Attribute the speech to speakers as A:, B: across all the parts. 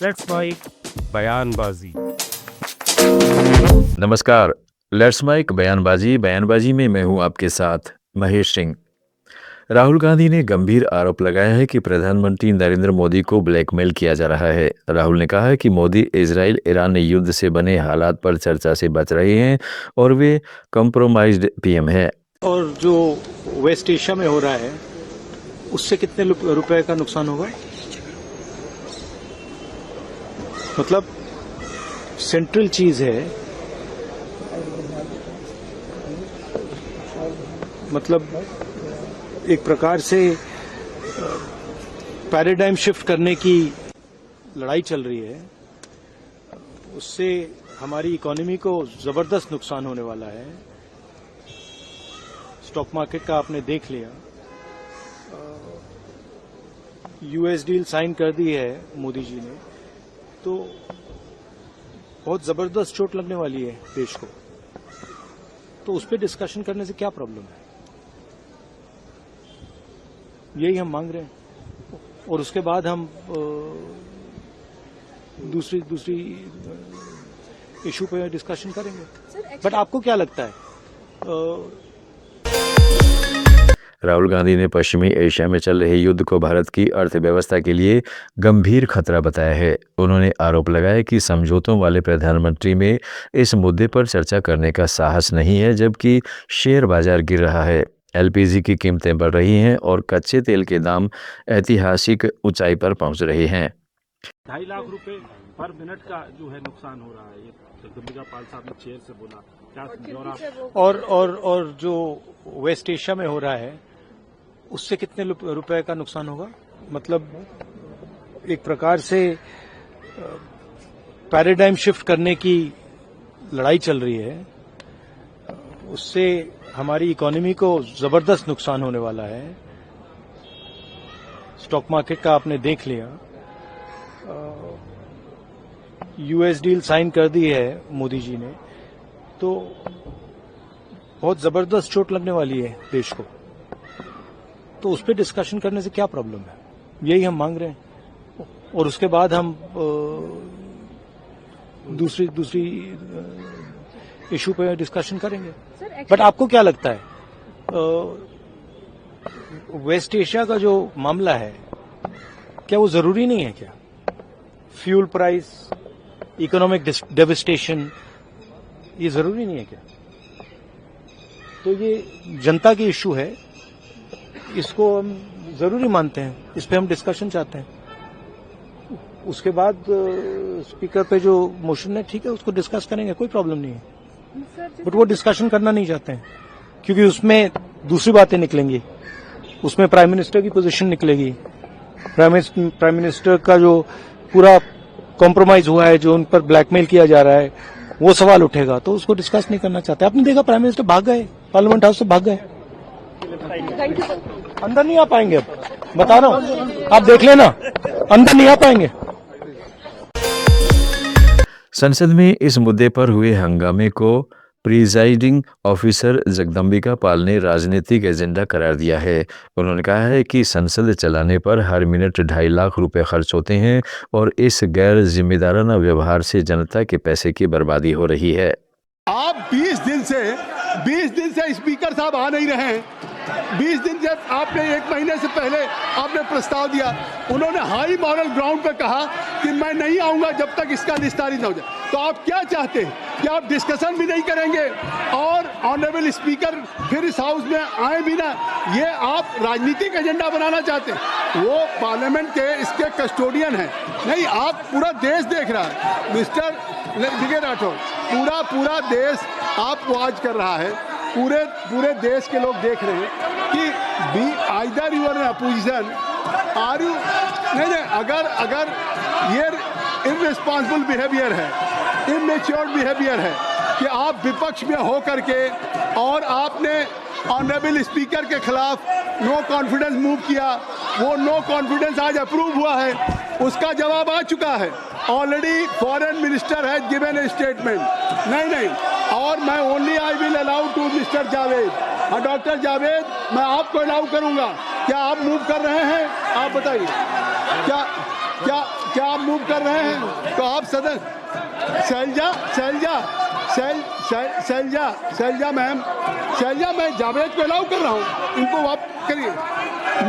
A: Let's mic बयानबाजी।
B: नमस्कार। Let's mic बयानबाजी में मैं हूं आपके साथ महेश सिंह। राहुल गांधी ने गंभीर आरोप लगाया है कि प्रधानमंत्री नरेंद्र मोदी को ब्लैकमेल किया जा रहा है। राहुल ने कहा है कि मोदी इजराइल ईरान युद्ध से बने हालात पर चर्चा से बच रहे हैं और वे कॉम्प्रोमाइज्ड पीएम है।
C: और जो वेस्ट एशिया में हो रहा है उससे कितने रुपए का नुकसान होगा? मतलब सेंट्रल चीज है, मतलब एक प्रकार से पैराडाइम शिफ्ट करने की लड़ाई चल रही है। उससे हमारी इकोनॉमी को जबरदस्त नुकसान होने वाला है। स्टॉक मार्केट का आपने देख लिया, यूएस डील साइन कर दी है मोदी जी ने, तो बहुत जबरदस्त चोट लगने वाली है देश को। तो उस पर डिस्कशन करने से क्या प्रॉब्लम है? यही हम मांग रहे हैं और उसके बाद हम दूसरी इशू पे डिस्कशन करेंगे। बट आपको क्या लगता है?
B: राहुल गांधी ने पश्चिमी एशिया में चल रहे युद्ध को भारत की अर्थव्यवस्था के लिए गंभीर खतरा बताया है। उन्होंने आरोप लगाया कि समझौतों वाले प्रधानमंत्री में इस मुद्दे पर चर्चा करने का साहस नहीं है, जबकि शेयर बाजार गिर रहा है, एलपीजी की कीमतें बढ़ रही हैं और कच्चे तेल के दाम ऐतिहासिक ऊंचाई पर पहुंच रहे हैं।
A: 2.5 लाख रुपए पर मिनट का जो है नुकसान हो रहा है, ये जगदम्बिका पाल साहब ने चेयर से बोला। क्या
C: और जो वेस्ट एशिया में हो रहा है उससे कितने रुपए का नुकसान होगा? मतलब एक प्रकार से पैराडाइम शिफ्ट करने की लड़ाई चल रही है। उससे हमारी इकोनॉमी को जबरदस्त नुकसान होने वाला है। स्टॉक मार्केट का आपने देख लिया, यूएस डील साइन कर दी है मोदी जी ने, तो बहुत जबरदस्त चोट लगने वाली है देश को। तो उस पर डिस्कशन करने से क्या प्रॉब्लम है? यही हम मांग रहे हैं और उसके बाद हम दूसरी इशू पे डिस्कशन करेंगे। बट आपको क्या लगता है? वेस्ट एशिया का जो मामला है, क्या वो जरूरी नहीं है क्या? फ्यूल प्राइस, इकोनॉमिक डेविस्टेशन, ये जरूरी नहीं है क्या? तो ये जनता की इशू है, इसको हम जरूरी मानते हैं, इस पे हम डिस्कशन चाहते हैं। उसके बाद स्पीकर पे जो मोशन है, ठीक है, उसको डिस्कस करेंगे, कोई प्रॉब्लम नहीं है। बट वो डिस्कशन करना नहीं चाहते हैं क्योंकि उसमें दूसरी बातें निकलेंगी, उसमें प्राइम मिनिस्टर की पोजीशन निकलेगी, प्राइम मिनिस्टर का जो पूरा कॉम्प्रोमाइज हुआ है, जो उन पर ब्लैकमेल किया जा रहा है, वो सवाल उठेगा। तो उसको डिस्कस नहीं करना चाहते। आपने देखा प्राइम मिनिस्टर भाग गए, पार्लियामेंट हाउस से भाग गए, अंदर नहीं आ पाएंगे। अब बता रहा हूं, आप देख लेना, अंदर नहीं आ पाएंगे।
B: संसद में इस मुद्दे पर हुए हंगामे को प्रिजाइडिंग ऑफिसर जगदम्बिका पाल ने राजनीतिक एजेंडा करार दिया है। उन्होंने कहा है कि संसद चलाने पर हर मिनट 2.5 लाख रुपए खर्च होते हैं और इस गैर जिम्मेदाराना व्यवहार से जनता के पैसे की बर्बादी हो रही है।
D: आप 20 दिन से स्पीकर साहब आ नहीं रहे हैं। 20 दिन से आपने, 1 महीने से पहले आपने प्रस्ताव दिया, उन्होंने हाई मॉरल ग्राउंड पर कहा कि मैं नहीं आऊंगा जब तक इसका निस्तारित न हो जाए। तो आप क्या चाहते हैं कि आप डिस्कशन भी नहीं करेंगे और ऑनरेबल स्पीकर फिर इस हाउस में आए भी ना? ये आप राजनीतिक एजेंडा बनाना चाहते हैं? वो पार्लियामेंट के इसके कस्टोडियन हैं। नहीं, आप पूरा देश देख रहा है मिस्टर विजय राठौर, पूरा देश आपको आज कर रहा है। पूरे देश के लोग देख रहे हैं कि either you are opposition, are you नहीं, अगर ये इररिस्पॉन्सिबल बिहेवियर है, इमेच्योर बिहेवियर है कि आप विपक्ष में हो करके और आपने ऑनरेबल स्पीकर के खिलाफ नो कॉन्फिडेंस मूव किया, वो नो कॉन्फिडेंस आज अप्रूव हुआ है, उसका जवाब आ चुका है। Already foreign minister has given a statement. नहीं, और मैं only I will allow to mister Javed. हाँ डॉक्टर जावेद, मैं आपको अलाउ करूंगा। क्या आप मूव कर रहे हैं? आप बताइए, क्या क्या क्या आप मूव कर रहे हैं? तो आप सदन शैलजा मैम, मैं जावेद को अलाउ कर रहा हूँ, इनको वापस करिए।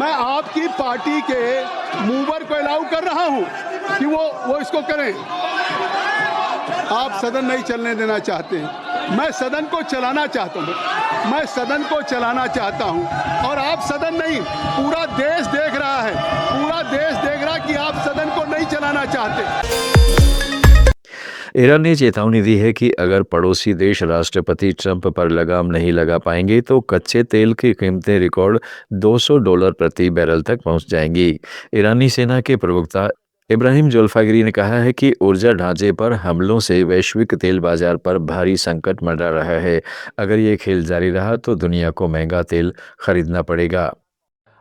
D: मैं आपकी पार्टी के मूवर को अलाउ कर रहा हूँ कि वो इसको करें। आप सदन नहीं चलने देना चाहते हैं, मैं सदन को चलाना चाहता हूँ, और आप सदन नहीं, पूरा देश देख रहा है कि आप सदन को नहीं चलाना चाहते।
B: ईरान ने चेतावनी दी है कि अगर पड़ोसी देश राष्ट्रपति ट्रंप पर लगाम नहीं लगा पाएंगे तो कच्चे तेल की कीमतें रिकॉर्ड $200 प्रति बैरल तक पहुंच जाएंगी। ईरानी सेना के प्रवक्ता इब्राहिम जोल्फागिरी ने कहा है कि ऊर्जा ढांचे पर हमलों से वैश्विक तेल बाजार पर भारी संकट मंडरा रहा है। अगर ये खेल जारी रहा तो दुनिया को महंगा तेल खरीदना पड़ेगा।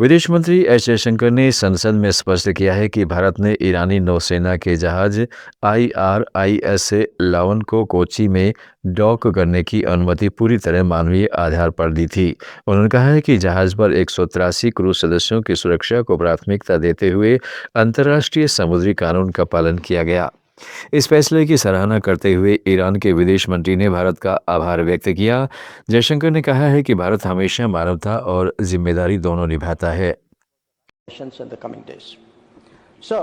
B: विदेश मंत्री एस जयशंकर ने संसद में स्पष्ट किया है कि भारत ने ईरानी नौसेना के जहाज IRIS-11 को कोची में डॉक करने की अनुमति पूरी तरह मानवीय आधार पर दी थी। उन्होंने कहा है कि जहाज पर 183 क्रू सदस्यों की सुरक्षा को प्राथमिकता देते हुए अंतर्राष्ट्रीय समुद्री कानून का पालन किया गया। इस फैसले की सराहना करते हुए ईरान के विदेश मंत्री ने भारत का आभार व्यक्त किया। जयशंकर ने कहा है कि भारत हमेशा मानवता और जिम्मेदारी दोनों निभाता है।
E: In the coming days. So,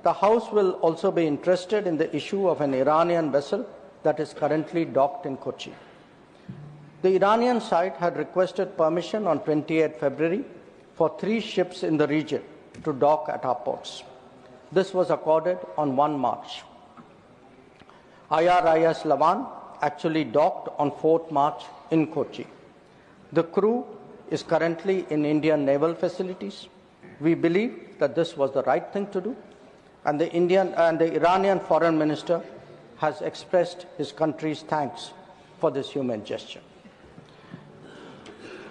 E: the House will also be interested in the issue of an Iranian vessel that is currently docked in Kochi. The Iranian side had requested permission on 28 February for 3 ships in the region to dock at our ports. This was accorded on 1 March. IRIS Lavan actually docked on 4th March in Kochi. The crew is currently in Indian naval facilities. We believe that this was the right thing to do, and the Iranian foreign minister has expressed his country's thanks for this human gesture.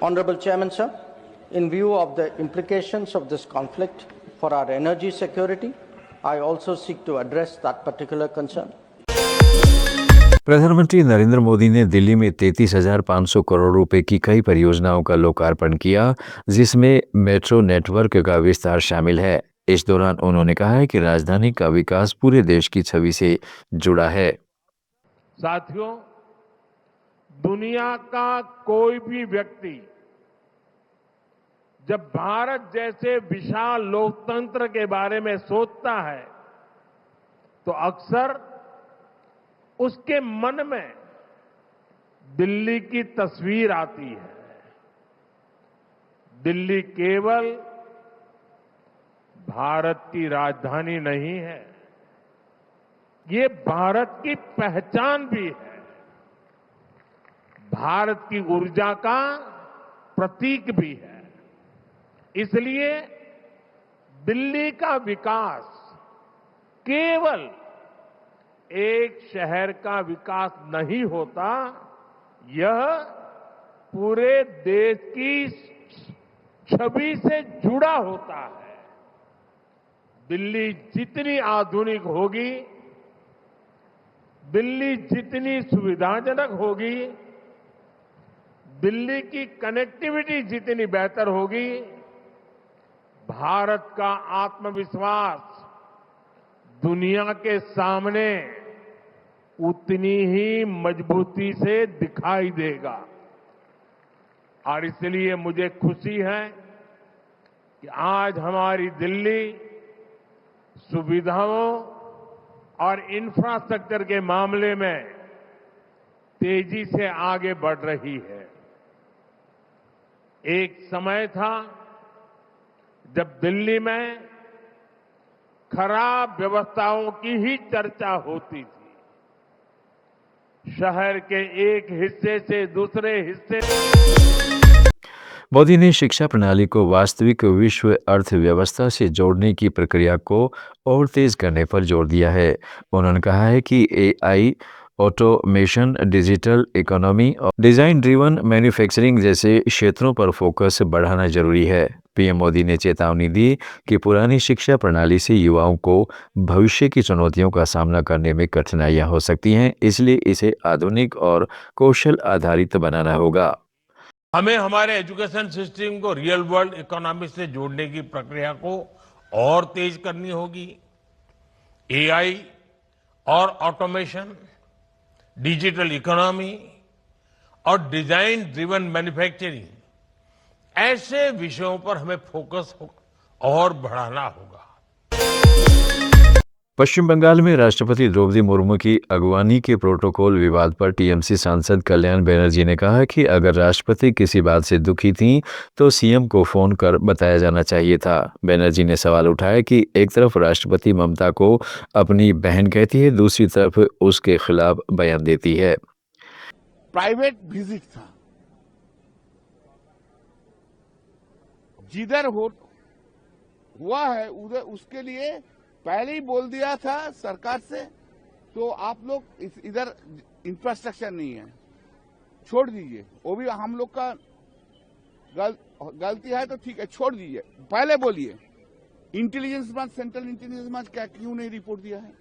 E: Honorable Chairman, sir, in view of the implications of this conflict for our energy security, I also seek to address that particular concern.
B: प्रधानमंत्री नरेंद्र मोदी ने दिल्ली में 33,500 करोड़ रुपए की कई परियोजनाओं का लोकार्पण किया, जिसमें मेट्रो नेटवर्क का विस्तार शामिल है। इस दौरान उन्होंने कहा है कि राजधानी का विकास पूरे देश की छवि से जुड़ा है।
F: साथियों, दुनिया का कोई भी व्यक्ति जब भारत जैसे विशाल लोकतंत्र के बारे में सोचता है तो अक्सर उसके मन में दिल्ली की तस्वीर आती है। दिल्ली केवल भारत की राजधानी नहीं है, ये भारत की पहचान भी है, भारत की ऊर्जा का प्रतीक भी है। इसलिए दिल्ली का विकास केवल एक शहर का विकास नहीं होता, यह पूरे देश की छवि से जुड़ा होता है। दिल्ली जितनी आधुनिक होगी, दिल्ली जितनी सुविधाजनक होगी, दिल्ली की कनेक्टिविटी जितनी बेहतर होगी, भारत का आत्मविश्वास दुनिया के सामने उतनी ही मजबूती से दिखाई देगा। और इसलिए मुझे खुशी है कि आज हमारी दिल्ली सुविधाओं और इंफ्रास्ट्रक्चर के मामले में तेजी से आगे बढ़ रही है। एक समय था जब दिल्ली में खराब व्यवस्थाओं की ही चर्चा होती थी। शहर के एक हिस्से से दूसरे हिस्से
B: मोदी ने शिक्षा प्रणाली को वास्तविक विश्व अर्थव्यवस्था से जोड़ने की प्रक्रिया को और तेज करने पर जोर दिया है। उन्होंने कहा है कि एआई, ऑटोमेशन, डिजिटल इकोनॉमी और डिज़ाइन ड्रिवन मैन्युफैक्चरिंग जैसे क्षेत्रों पर फोकस बढ़ाना जरूरी है। पीएम मोदी ने चेतावनी दी कि पुरानी शिक्षा प्रणाली से युवाओं को भविष्य की चुनौतियों का सामना करने में कठिनाइयां हो सकती हैं, इसलिए इसे आधुनिक और कौशल आधारित बनाना होगा।
F: हमें हमारे एजुकेशन सिस्टम को रियल वर्ल्ड इकोनॉमी से जोड़ने की प्रक्रिया को और तेज करनी होगी। एआई और ऑटोमेशन, डिजिटल इकोनॉमी और डिजाइन ड्रिवन मैन्युफैक्चरिंग ऐसे विषयों पर हमें फोकस और बढ़ाना होगा।
B: पश्चिम बंगाल में राष्ट्रपति द्रौपदी मुर्मू की अगवानी के प्रोटोकॉल विवाद पर टीएमसी सांसद कल्याण बनर्जी ने कहा कि अगर राष्ट्रपति किसी बात से दुखी थीं तो सीएम को फोन कर बताया जाना चाहिए था। बनर्जी ने सवाल उठाया कि एक तरफ राष्ट्रपति ममता को अपनी बहन कहती है, दूसरी तरफ उसके खिलाफ बयान देती है।
G: प्राइवेट विजिट था, जिधर हुआ है उधर उसके लिए पहले ही बोल दिया था सरकार से, तो आप लोग इधर इंफ्रास्ट्रक्चर नहीं है, छोड़ दीजिए। वो भी हम लोग का गलती है तो ठीक है, छोड़ दीजिए। पहले बोलिए intelligence branch, central intelligence branch क्या क्यों नहीं रिपोर्ट दिया है?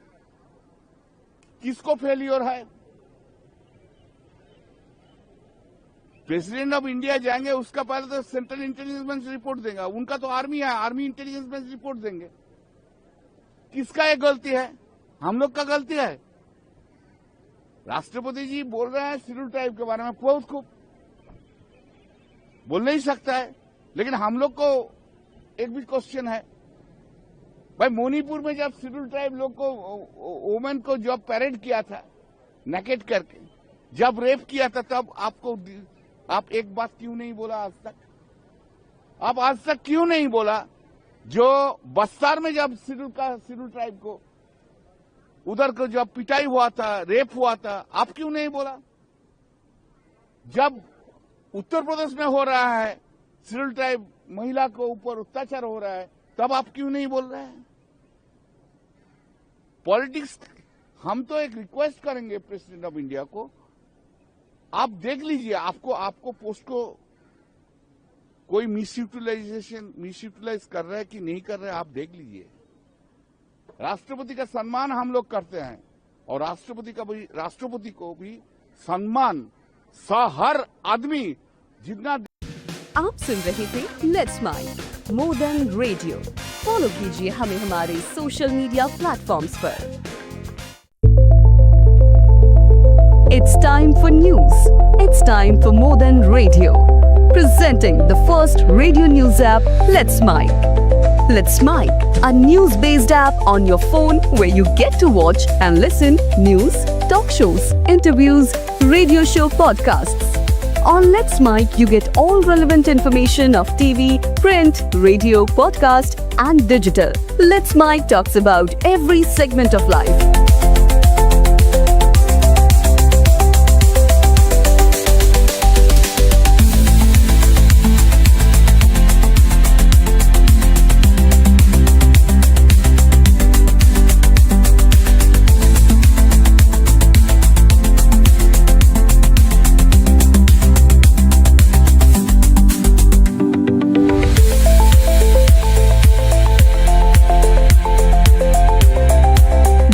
G: किसको फेलियर है? प्रेसिडेंट ऑफ इंडिया जाएंगे उसका पहले तो सेंट्रल इंटेलिजेंस ब्रांच रिपोर्ट देगा, उनका तो आर्मी है, आर्मी इंटेलिजेंस ब्रांच रिपोर्ट देंगे। किसका ये गलती है? हम लोग का गलती है। राष्ट्रपति जी बोल रहे हैं शेड्यूल ट्राइब के बारे में, बहुत खूब, बोल नहीं सकता है, लेकिन हम लोग को एक भी क्वेश्चन है। भाई मणिपुर में जब शेड्यूल ट्राइब लोग को वुमेन को जब पैरेड किया था नेकेट करके, जब रेप किया था, तब आप एक बात क्यों नहीं बोला आज तक? आप आज तक क्यों नहीं बोला? जो बस्तर में जब शेड्यूल ट्राइब को उधर को जब पिटाई हुआ था, रेप हुआ था, आप क्यों नहीं बोला? जब उत्तर प्रदेश में हो रहा है शेड्यूल ट्राइब महिला को ऊपर अत्याचार हो रहा है, तब आप क्यों नहीं बोल रहे हैं? पॉलिटिक्स, हम तो एक रिक्वेस्ट करेंगे प्रेसिडेंट ऑफ इंडिया को, आप देख लीजिए आपको पोस्ट को कोई मिसयूटिलाइज कर रहा है कि नहीं कर रहा है, आप देख लीजिए। राष्ट्रपति का सम्मान हम लोग करते हैं और राष्ट्रपति को भी सम्मान हर आदमी जितना।
H: आप सुन रहे थे let's mind more than radio. Follow कीजिए हमें हमारे सोशल मीडिया प्लेटफॉर्म्स पर। It's time for news. It's time for more than radio. Presenting the first radio news app, Let's Mic. Let's Mic, a news-based app on your phone where you get to watch and listen news, talk shows, interviews, radio show podcasts. On Let's Mic, you get all relevant information of TV, print, radio, podcast, and digital. Let's Mic talks about every segment of life.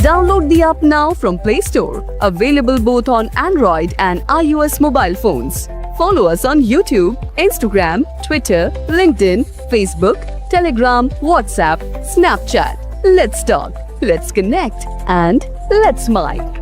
H: Download the app now from Play Store. Available both on Android and iOS mobile phones. Follow us on YouTube, Instagram, Twitter, LinkedIn, Facebook, Telegram, WhatsApp, Snapchat. Let's talk, let's connect, and let's mic.